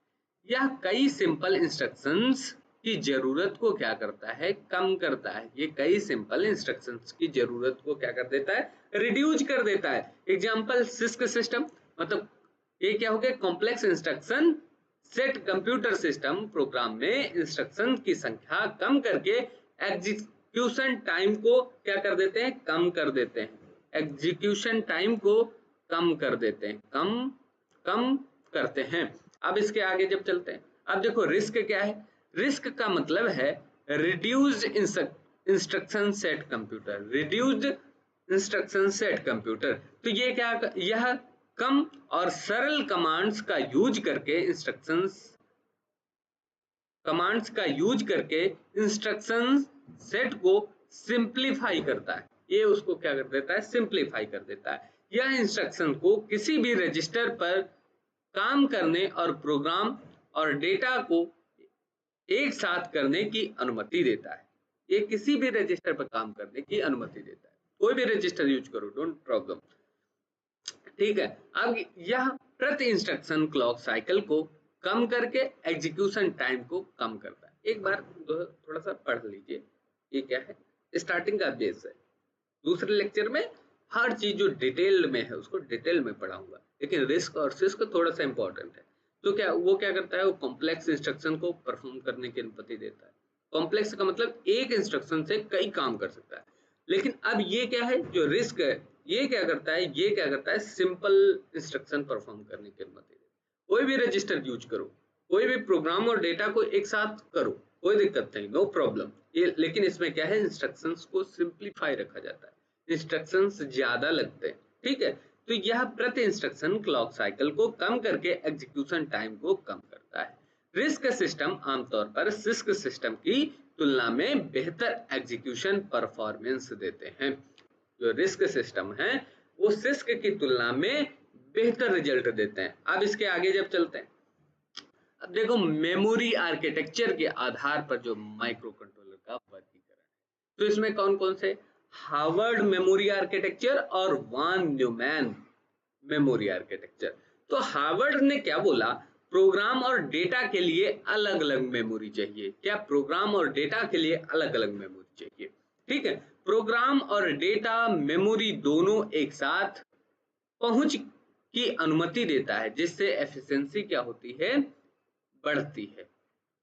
यह कई सिंपल इंस्ट्रक्शंस की जरूरत को क्या करता है, कम करता है। ये कई सिंपल इंस्ट्रक्शंस की जरूरत को क्या कर देता है, रिड्यूस कर देता है। एग्जांपल सिस्क सिस्टम, मतलब ये क्या हो गया, complex instruction set computer system program में इंस्ट्रक्शन की संख्या कम करके एग्जीक्यूशन टाइम को क्या कर देते हैं, कम कर देते हैं। एग्जीक्यूशन टाइम को कम कर देते हैं, कम करते हैं। अब इसके आगे जब चलते हैं, अब देखो रिस्क क्या है, रिस्क का मतलब है reduced instruction set computer, reduced instruction set computer, तो ये क्या, यह कम और सरल कमांड्स का यूज करके इंस्ट्रक्शन सेट को सिंप्लीफाई करता है। ये उसको क्या कर देता है, सिंप्लीफाई कर देता है। यह इंस्ट्रक्शन को किसी भी रजिस्टर पर काम करने और प्रोग्राम और डेटा को एक साथ करने की अनुमति देता है। ये किसी भी रजिस्टर पर काम करने की अनुमति देता है, कोई भी रजिस्टर यूज करो, डोंट प्रॉब्लम। ठीक है, अब यह प्रति इंस्ट्रक्शन क्लॉक साइकिल को कम करके एग्जीक्यूशन टाइम को कम करता है। एक बार थोड़ा सा पढ़ लीजिए, ये क्या है, स्टार्टिंग का बेस है। दूसरे लेक्चर में हर चीज जो डिटेल में है उसको डिटेल में पढ़ाऊंगा, लेकिन रिस्क और सिस्क थोड़ा सा इंपॉर्टेंट है। तो क्या वो क्या करता है, वो कॉम्प्लेक्स इंस्ट्रक्शन को परफॉर्म करने की अनुमति देता है। कॉम्प्लेक्स का मतलब एक इंस्ट्रक्शन से कई काम कर सकता है। लेकिन अब ये क्या है, जो रिस्क है, ये क्या करता है, ये क्या करता है, सिंपल इंस्ट्रक्शन परफॉर्म करने की अनुमति देता है। कोई भी रजिस्टर यूज करो, कोई भी प्रोग्राम और डेटा को एक साथ करो, कोई दिक्कत नहीं, नो प्रॉब्लम। ये लेकिन इसमें क्या है, इंस्ट्रक्शंस को सिंप्लीफाई रखा जाता है, इंस्ट्रक्शंस ज्यादा लगते हैं। ठीक है, तो यह प्रति इंस्ट्रक्शन क्लॉक साइकिल को कम करके एग्जीक्यूशन टाइम को कम करता है। रिस्क सिस्टम आमतौर पर सिस्क सिस्टम की तुलना में बेहतर एग्जीक्यूशन परफॉर्मेंस देते हैं। जो रिस्क सिस्टम है वो सिस्क की तुलना में बेहतर रिजल्ट देते हैं। अब इसके आगे जब चलते हैं, अब देखो मेमोरी आर्किटेक्चर के आधार पर जो माइक्रो कंट्रोलर का वर्गीकरण है, तो इसमें कौन कौन से, हार्वर्ड मेमोरी आर्किटेक्चर और वान न्यूमैन मेमोरी आर्किटेक्चर। तो हार्वर्ड ने क्या बोला, प्रोग्राम और डेटा के लिए अलग अलग मेमोरी चाहिए। क्या? प्रोग्राम और डेटा के लिए अलग अलग मेमोरी चाहिए। ठीक है, प्रोग्राम और डेटा मेमोरी दोनों एक साथ पहुंच की अनुमति देता है, जिससे एफिशिएंसी क्या होती है, बढ़ती है।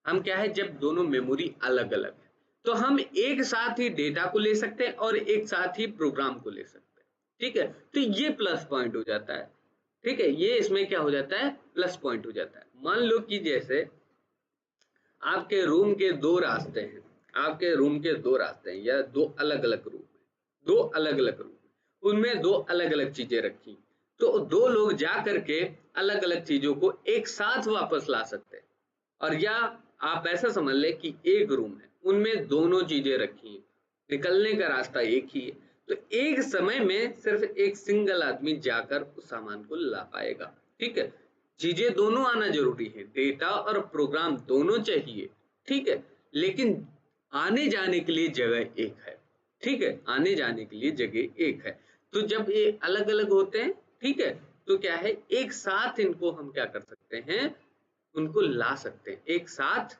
हम क्या है, जब दोनों मेमोरी अलग अलग है तो हम एक साथ ही डेटा को ले सकते हैं और एक साथ ही प्रोग्राम को ले सकते हैं। ठीक है, तो ये प्लस पॉइंट हो जाता है। ठीक है, ये इसमें क्या हो जाता है, प्लस पॉइंट हो जाता है। मान लो कि जैसे आपके रूम के दो रास्ते हैं, आपके रूम के दो रास्ते हैं या दो अलग अलग रूम है, दो अलग अलग रूम, उनमें दो अलग अलग चीजें रखी, तो दो लोग जा करके अलग अलग चीजों को एक साथ वापस ला सकते हैं। और या आप ऐसा समझ ले कि एक रूम है, उनमें दोनों चीजें रखी हैं, निकलने का रास्ता एक ही है, तो एक समय में सिर्फ एक सिंगल आदमी जाकर उस सामान को ला पाएगा। ठीक है, चीजें दोनों आना जरूरी है, डेटा और प्रोग्राम दोनों चाहिए। ठीक है, लेकिन आने जाने के लिए जगह एक है। ठीक है, आने जाने के लिए जगह एक है। तो जब ये अलग अलग होते हैं, ठीक है, तो क्या है, एक साथ इनको हम क्या कर सकते हैं, उनको ला सकते हैं, एक साथ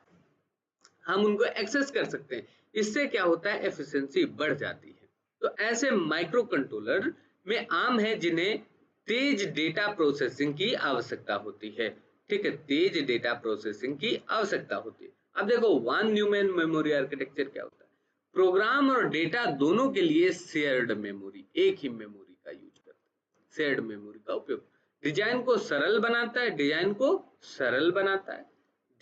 हम उनको एक्सेस कर सकते हैं। इससे क्या होता है, एफिशिएंसी बढ़ जाती है। तो ऐसे माइक्रो कंट्रोलर में आम है जिन्हें तेज डेटा प्रोसेसिंग की आवश्यकता होती है। ठीक है, तेज डेटा प्रोसेसिंग की आवश्यकता होती है। अब देखो, वन न्यूमैन मेमोरी आर्किटेक्चर क्या होता है, प्रोग्राम और डेटा दोनों के लिए शेयर्ड मेमोरी, एक ही मेमोरी का यूज करता है, शेयर्ड मेमोरी का उपयोग डिजाइन को सरल बनाता है, डिजाइन को सरल बनाता है।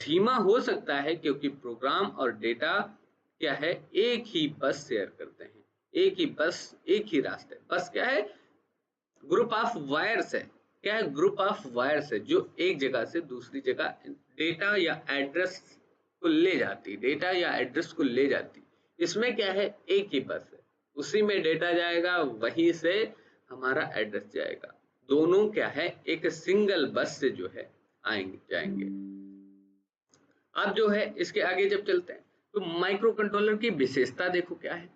धीमा हो सकता है क्योंकि प्रोग्राम और डेटा क्या है, एक ही बस शेयर करते हैं, एक ही बस, एक ही रास्ते। बस क्या है, ग्रुप ऑफ वायर्स है। क्या है, ग्रुप ऑफ वायर्स है जो एक जगह से दूसरी जगह डेटा या एड्रेस को ले जाती, डेटा या एड्रेस को ले जाती। इसमें क्या है, एक ही बस है, उसी में डेटा जाएगा, वहीं से हमारा एड्रेस जाएगा। दोनों क्या है, एक सिंगल बस से जो है आएंगे जाएंगे। अब जो है इसके आगे जब चलते हैं तो माइक्रो कंट्रोलर की विशेषता देखो क्या है।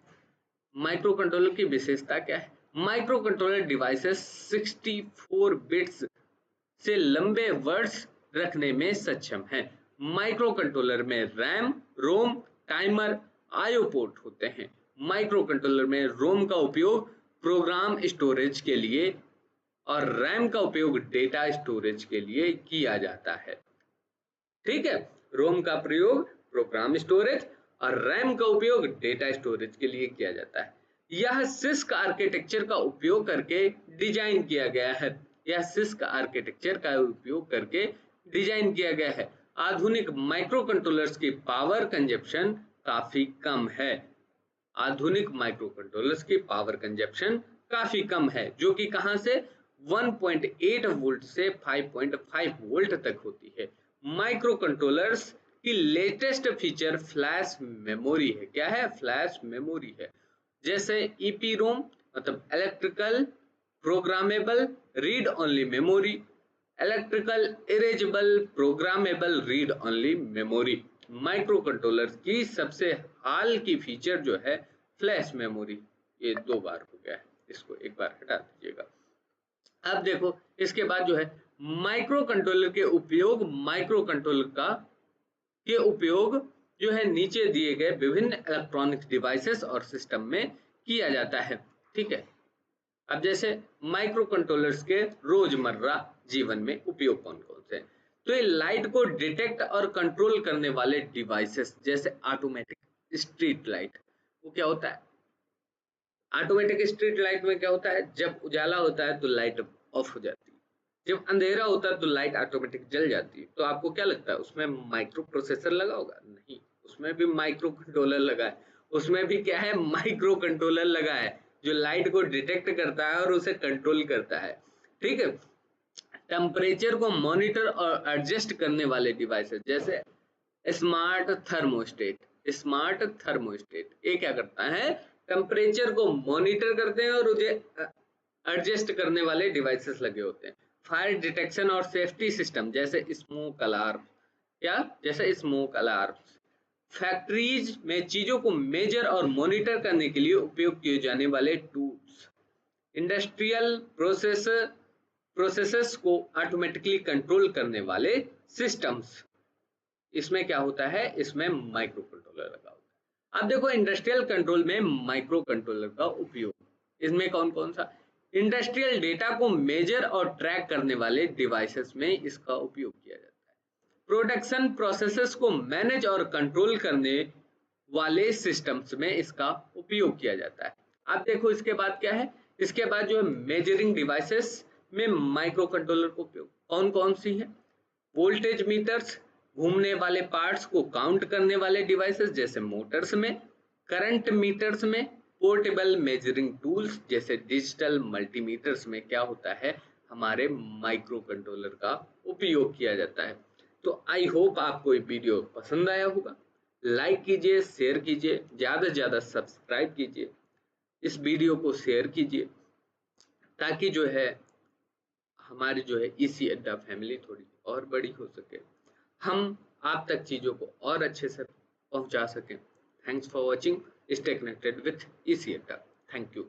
माइक्रो कंट्रोलर की विशेषता क्या है, माइक्रो कंट्रोलर डिवाइसेस 64 बिट्स से लंबे वर्ड्स रखने में सक्षम है। माइक्रो कंट्रोलर में रैम, रोम, टाइमर, आईओ पोर्ट होते हैं। माइक्रो कंट्रोलर में रोम का उपयोग प्रोग्राम स्टोरेज के लिए और रैम का उपयोग डेटा स्टोरेज के लिए किया जाता है। ठीक है, रोम का प्रयोग प्रोग्राम स्टोरेज और रैम का उपयोग डेटा स्टोरेज के लिए किया जाता है। यह सिस्क आर्किटेक्चर का उपयोग करके डिजाइन किया गया है। यह सिस्क आर्किटेक्चर का उपयोग करके डिजाइन किया गया है। आधुनिक माइक्रो कंट्रोलर्स की पावर कंजप्शन काफी कम है। आधुनिक माइक्रो कंट्रोलर्स की पावर कंजप्शन काफी कम है, जो कि कहां से 1.8 वोल्ट से 5.5 वोल्ट तक होती है। माइक्रो कंट्रोलर्स की लेटेस्ट फीचर फ्लैश मेमोरी है। क्या है, फ्लैश मेमोरी है। जैसे ईपीरोम मतलब electrical programmable read only memory, electrical erasable programmable read only memory. Micro controller की सबसे हाल की फीचर जो है फ्लैश मेमोरी। ये 2 बार हो गया है, इसको एक बार हटा दीजिएगा। अब देखो इसके बाद जो है माइक्रो कंट्रोलर के उपयोग, माइक्रो कंट्रोलर का के उपयोग जो है नीचे दिए गए विभिन्न इलेक्ट्रॉनिक्स डिवाइसेस और सिस्टम में किया जाता है। ठीक है, अब जैसे माइक्रो कंट्रोलर्स के रोजमर्रा जीवन में उपयोग कौन कौन से हैं, तो ये लाइट को डिटेक्ट और कंट्रोल करने वाले डिवाइसेस, जैसे ऑटोमेटिक स्ट्रीट लाइट। वो क्या होता है, ऑटोमेटिक स्ट्रीट लाइट में क्या होता है, जब उजाला होता है तो लाइट ऑफ हो जाती है, जब अंधेरा होता है तो लाइट ऑटोमेटिक जल जाती है। तो आपको क्या लगता है उसमें माइक्रो प्रोसेसर लगा होगा? नहीं, उसमें भी माइक्रो कंट्रोलर लगा है। उसमें भी क्या है, माइक्रो कंट्रोलर लगा है जो लाइट को डिटेक्ट करता है और उसे कंट्रोल करता है। ठीक है, टेम्परेचर को मॉनिटर और एडजस्ट करने वाले डिवाइसेस, जैसे स्मार्ट थर्मोस्टेट। स्मार्ट थर्मोस्टेट ये क्या करता है, टेम्परेचर को मॉनिटर करते हैं और उसे एडजस्ट करने वाले डिवाइसेस लगे होते हैं। फायर डिटेक्शन और सेफ्टी सिस्टम, जैसे स्मोक अलार्म या जैसे स्मोक अलार्म। फैक्ट्रीज में चीजों को मेजर और मॉनिटर करने के लिए उपयोग किए जाने वाले टूल्स। इंडस्ट्रियल प्रोसेसेस को ऑटोमेटिकली कंट्रोल करने वाले सिस्टम्स। इसमें क्या होता है, इसमें माइक्रो कंट्रोलर लगा होता है। अब देखो इंडस्ट्रियल कंट्रोल में माइक्रो कंट्रोलर का उपयोग, इसमें कौन कौन सा, इंडस्ट्रियल डेटा को मेजर और ट्रैक करने वाले डिवाइसेस में इसका उपयोग किया जाता है। प्रोडक्शन प्रोसेसेस को मैनेज और कंट्रोल करने वाले सिस्टम्स में इसका उपयोग किया जाता है। अब देखो इसके बाद क्या है, इसके बाद जो है मेजरिंग डिवाइसेस में माइक्रो कंट्रोलर का उपयोग कौन कौन सी है, वोल्टेज मीटर्स, घूमने वाले पार्ट्स को काउंट करने वाले डिवाइसेस जैसे मोटर्स में, करंट मीटर्स में, पोर्टेबल मेजरिंग टूल्स जैसे डिजिटल मल्टीमीटर्स में क्या होता है, हमारे माइक्रो कंट्रोलर का उपयोग किया जाता है। तो आई होप आपको ये वीडियो पसंद आया होगा। लाइक कीजिए, शेयर कीजिए, ज़्यादा से ज़्यादा सब्सक्राइब कीजिए, इस वीडियो को शेयर कीजिए ताकि जो है हमारी जो है इसी अड्डा फैमिली थोड़ी और बड़ी हो सके, हम आप तक चीज़ों को और अच्छे से पहुंचा सकें। Thanks for watching, stay connected with इसी अड्डा। Thank you.